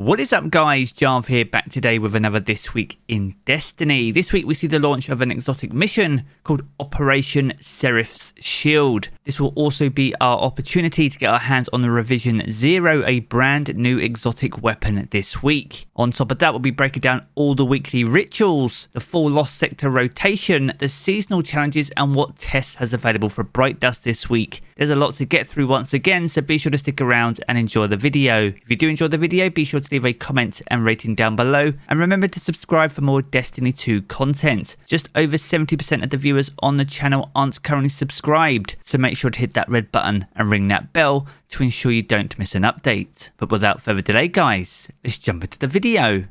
What is up guys, Jarv here, back today with another This Week in Destiny. This week we see the launch of an exotic mission called Operation Seraph's Shield. This will also be our opportunity to get our hands on the Revision 0, a brand new exotic weapon this week. On top of that, we'll be breaking down all the weekly rituals, the full Lost Sector rotation, the seasonal challenges, and what tests has available for Bright Dust this week. There's a lot to get through once again, so be sure to stick around and enjoy the video. If you do enjoy the video, be sure to leave a comment and rating down below, and remember to subscribe for more Destiny 2 content. Just over 70% of the viewers on the channel aren't currently subscribed, so make sure to hit that red button and ring that bell to ensure you don't miss an update. But without further delay guys, let's jump into the video.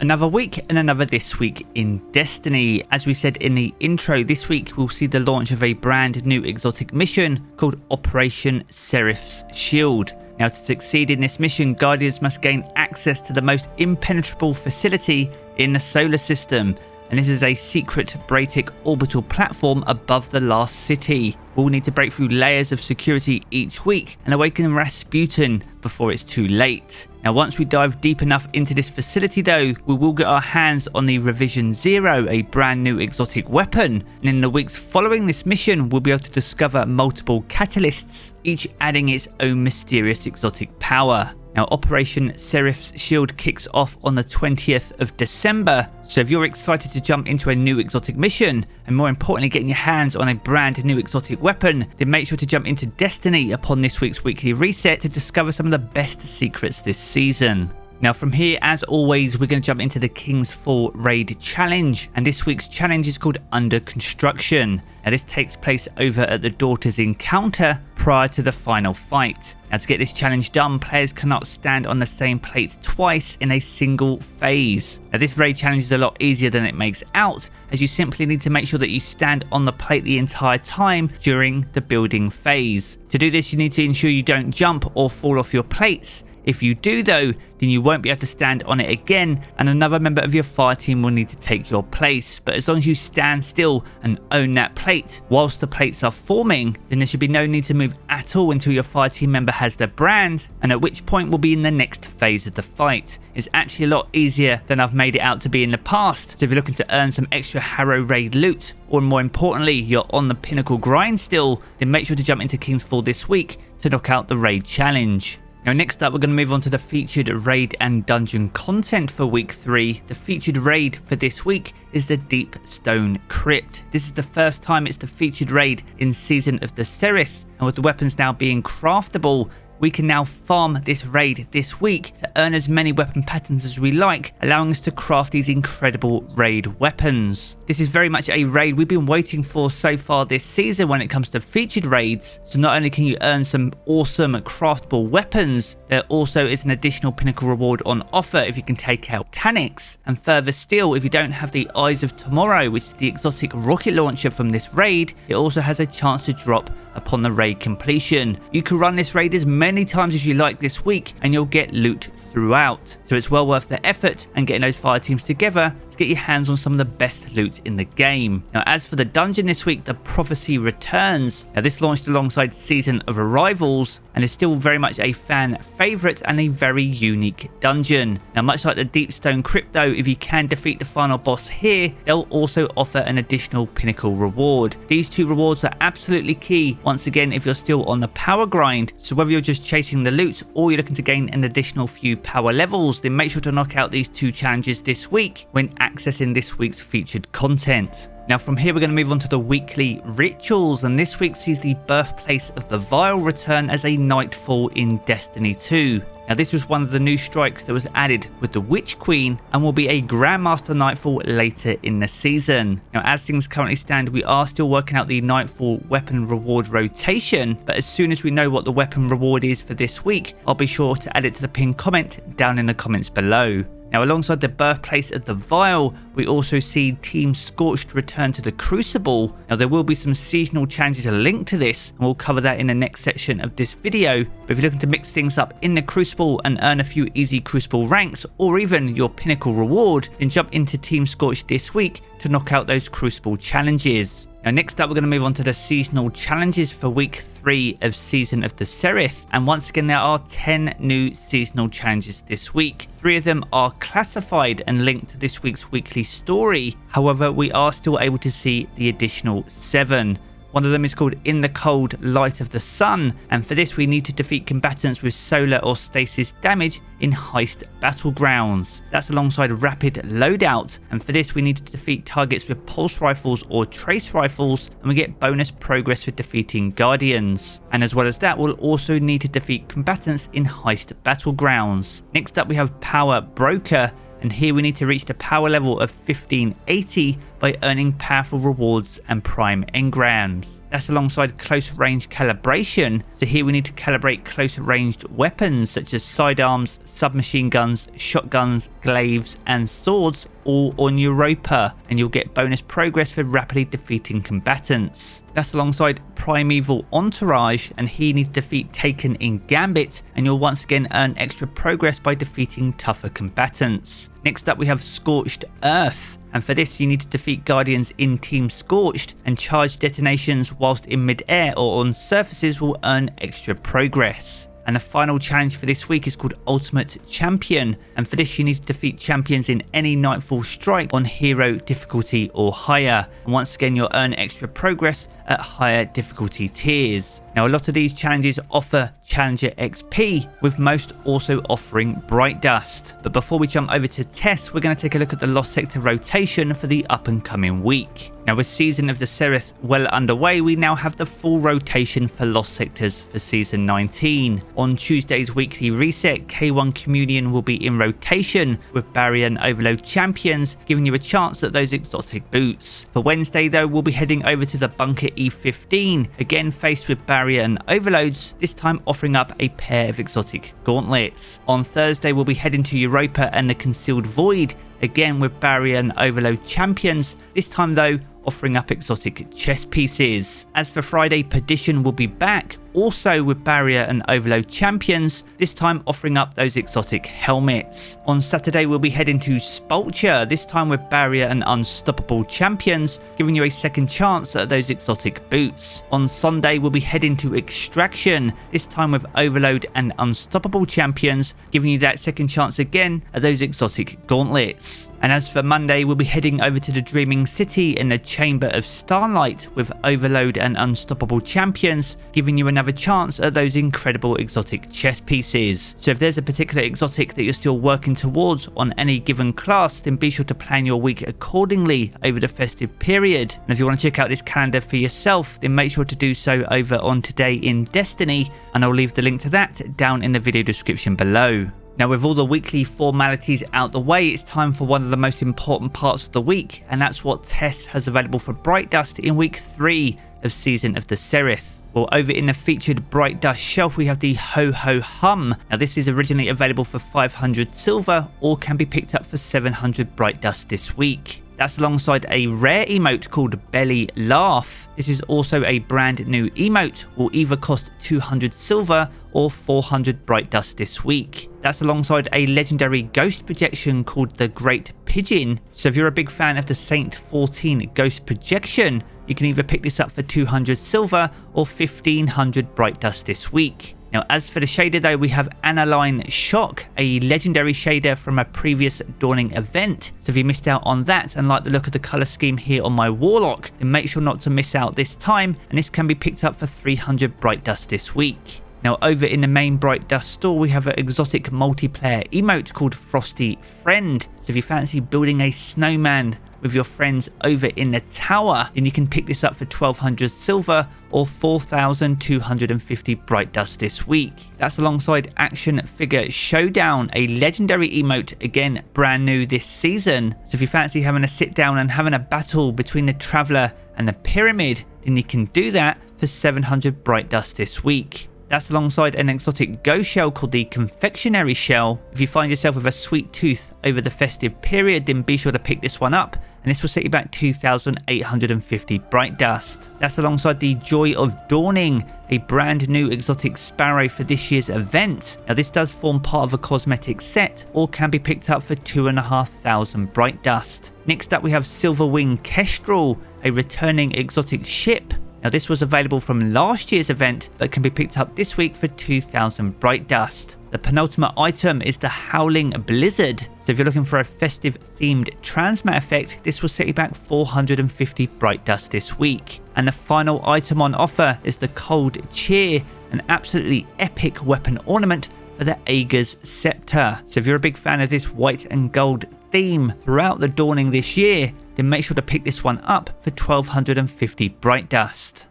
Another week and another This Week in Destiny. As we said in the intro, this week we'll see the launch of a brand new exotic mission called Operation Seraph's Shield. Now, to succeed in this mission, Guardians must gain access to the most impenetrable facility in the solar system, and this is a secret Braytic orbital platform above the last city. We'll need to break through layers of security each week and awaken Rasputin before it's too late. Now, once we dive deep enough into this facility though, we will get our hands on the Revision 0, a brand new exotic weapon, and in the weeks following this mission we'll be able to discover multiple catalysts, each adding its own mysterious exotic power. Now, Operation Seraph's Shield kicks off on the 20th of December, so if you're excited to jump into a new exotic mission, and more importantly getting your hands on a brand new exotic weapon, then make sure to jump into Destiny upon this week's weekly reset to discover some of the best secrets this season. Now from here, as always, we're going to jump into the King's Fall Raid Challenge, and this week's challenge is called Under Construction. Now this takes place over at the Daughter's Encounter prior to the final fight. Now to get this challenge done, players cannot stand on the same plate twice in a single phase. Now this raid challenge is a lot easier than it makes out, as you simply need to make sure that you stand on the plate the entire time during the building phase. To do this, you need to ensure you don't jump or fall off your plates. If you do though, then you won't be able to stand on it again, and another member of your fire team will need to take your place. But as long as you stand still and own that plate whilst the plates are forming, then there should be no need to move at all until your fire team member has their brand, and at which point we'll be in the next phase of the fight. It's actually a lot easier than I've made it out to be in the past, so if you're looking to earn some extra Harrow Raid loot, or more importantly you're on the pinnacle grind still, then make sure to jump into King's Fall this week to knock out the raid challenge. Now next up, we're going to move on to the featured raid and dungeon content for week 3. The featured raid for this week is the Deep Stone Crypt. This is the first time it's the featured raid in Season of the Serath, and with the weapons now being craftable, we can now farm this raid this week to earn as many weapon patterns as we like, allowing us to craft these incredible raid weapons. This is very much a raid we've been waiting for so far this season when it comes to featured raids. So not only can you earn some awesome craftable weapons, there also is an additional pinnacle reward on offer if you can take out Taniks. And further still, if you don't have the Eyes of Tomorrow, which is the exotic rocket launcher from this raid, it also has a chance to drop upon the raid completion. You can run this raid as many times as you like this week and you'll get loot throughout, so it's well worth the effort and getting those fire teams together to get your hands on some of the best loot in the game. Now as for the dungeon this week, the Prophecy Returns. Now this launched alongside Season of Arrivals and is still very much a fan favourite and a very unique dungeon. Now much like the Deep Stone Crypt though, if you can defeat the final boss here, they'll also offer an additional pinnacle reward. These two rewards are absolutely key once again if you're still on the power grind, so whether you're just chasing the loot or you're looking to gain an additional few power levels, then make sure to knock out these two challenges this week when accessing this week's featured content. Now from here, we're going to move on to the weekly rituals, and this week sees the Birthplace of the Vile return as a Nightfall in Destiny 2. Now this was one of the new strikes that was added with the Witch Queen and will be a Grandmaster Nightfall later in the season. Now as things currently stand, we are still working out the Nightfall weapon reward rotation, but as soon as we know what the weapon reward is for this week, I'll be sure to add it to the pinned comment down in the comments below. Now alongside the Birthplace of the Vile, we also see Team Scorched return to the Crucible. Now there will be some seasonal challenges linked to this, and we'll cover that in the next section of this video. But if you're looking to mix things up in the Crucible and earn a few easy Crucible ranks, or even your pinnacle reward, then jump into Team Scorched this week to knock out those Crucible challenges. Now next up we're going to move on to the seasonal challenges for week 3 of Season of the Serath, and once again there are 10 new seasonal challenges this week. 3 of them are classified and linked to this week's weekly story, however we are still able to see the additional 7. One of them is called In the Cold Light of the Sun, and for this we need to defeat combatants with solar or stasis damage in Heist Battlegrounds. That's alongside Rapid Loadout, and for this we need to defeat targets with pulse rifles or trace rifles, and we get bonus progress for defeating Guardians. And as well as that, we'll also need to defeat combatants in Heist Battlegrounds. Next up we have Power Broker, and here we need to reach the power level of 1580 by earning powerful rewards and prime engrams. That's alongside close range calibration, so here we need to calibrate close ranged weapons such as sidearms, submachine guns, shotguns, glaives and swords, all on Europa, and you'll get bonus progress for rapidly defeating combatants. That's alongside Primeval Entourage, and here you need to defeat Taken in Gambit, and you'll once again earn extra progress by defeating tougher combatants. Next up we have Scorched Earth, and for this you need to defeat Guardians in Team Scorched, and charge detonations whilst in mid-air or on surfaces will earn extra progress. And the final challenge for this week is called Ultimate Champion, and for this you need to defeat champions in any Nightfall strike on hero difficulty or higher, and once again you'll earn extra progress at higher difficulty tiers. Now a lot of these challenges offer Challenger XP, with most also offering Bright Dust. But before we jump over to tests, we're going to take a look at the Lost Sector rotation for the up and coming week. Now with Season of the Serath well underway, we now have the full rotation for Lost Sectors for Season 19. On Tuesday's weekly reset, K1 Communion will be in rotation with Barrier and Overload champions, giving you a chance at those exotic boots. For Wednesday though, we'll be heading over to the Bunker E15, again faced with Barrier and Overloads, this time offering up a pair of exotic gauntlets. On Thursday we'll be heading to Europa and the Concealed Void, again with Barrier and Overload champions, this time though offering up exotic chess pieces. As for Friday, Perdition will be back, also with Barrier and Overload champions, this time offering up those exotic helmets. On Saturday we'll be heading to Spulture, this time with Barrier and Unstoppable champions, giving you a second chance at those exotic boots. On Sunday we'll be heading to Extraction, this time with Overload and Unstoppable champions, giving you that second chance again at those exotic gauntlets. And as for Monday, we'll be heading over to the Dreaming City in the Chamber of Starlight with Overload and Unstoppable champions, giving you another chance at those incredible exotic chess pieces. So if there's a particular exotic that you're still working towards on any given class, then be sure to plan your week accordingly over the festive period. And if you want to check out this calendar for yourself, then make sure to do so over on Today in Destiny, and I'll leave the link to that down in the video description below. Now with all the weekly formalities out the way, it's time for one of the most important parts of the week, and that's what Tess has available for Bright Dust in week 3 of Season of the Serath. Well, over in the featured Bright Dust shelf we have the Ho Ho Hum. Now this is originally available for 500 silver or can be picked up for 700 Bright Dust this week. That's alongside a rare emote called Belly Laugh. This is also a brand new emote, will either cost 200 silver or 400 Bright Dust this week. That's alongside a legendary ghost projection called the Great Pigeon. So if you're a big fan of the Saint 14 ghost projection, you can either pick this up for 200 silver or 1500 Bright Dust this week. Now as for the shader though, we have Aniline Shock, a legendary shader from a previous Dawning event. So if you missed out on that and like the look of the colour scheme here on my Warlock, then make sure not to miss out this time, and this can be picked up for 300 Bright Dust this week. Now over in the main Bright Dust store we have an exotic multiplayer emote called Frosty Friend. So if you fancy building a snowman with your friends over in the tower, then you can pick this up for 1200 silver or 4250 Bright Dust this week. That's alongside Action Figure Showdown, a legendary emote, again brand new this season. So if you fancy having a sit down and having a battle between the Traveller and the Pyramid, then you can do that for 700 Bright Dust this week. That's alongside an exotic ghost shell called the Confectionery Shell. If you find yourself with a sweet tooth over the festive period, then be sure to pick this one up, and this will set you back 2850 Bright Dust. That's alongside the Joy of Dawning, a brand new exotic sparrow for this year's event. Now this does form part of a cosmetic set or can be picked up for 2500 Bright Dust. Next up we have Silverwing Kestrel, a returning exotic ship. Now this was available from last year's event but can be picked up this week for 2,000 Bright Dust. The penultimate item is the Howling Blizzard. So if you're looking for a festive themed transmat effect, this will set you back 450 Bright Dust this week. And the final item on offer is the Cold Cheer, an absolutely epic weapon ornament for the Aegir's Scepter. So if you're a big fan of this white and gold theme throughout the Dawning this year, then make sure to pick this one up for 1,250 Bright Dust.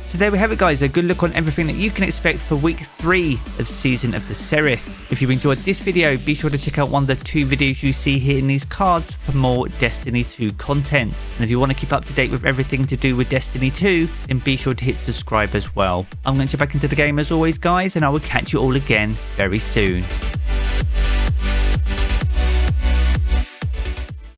So there we have it guys, a good look on everything that you can expect for week 3 of Season of the Serath. If you enjoyed this video, be sure to check out one of the 2 videos you see here in these cards for more Destiny 2 content. And if you want to keep up to date with everything to do with Destiny 2, then be sure to hit subscribe as well. I'm going to jump back into the game as always guys, and I will catch you all again very soon.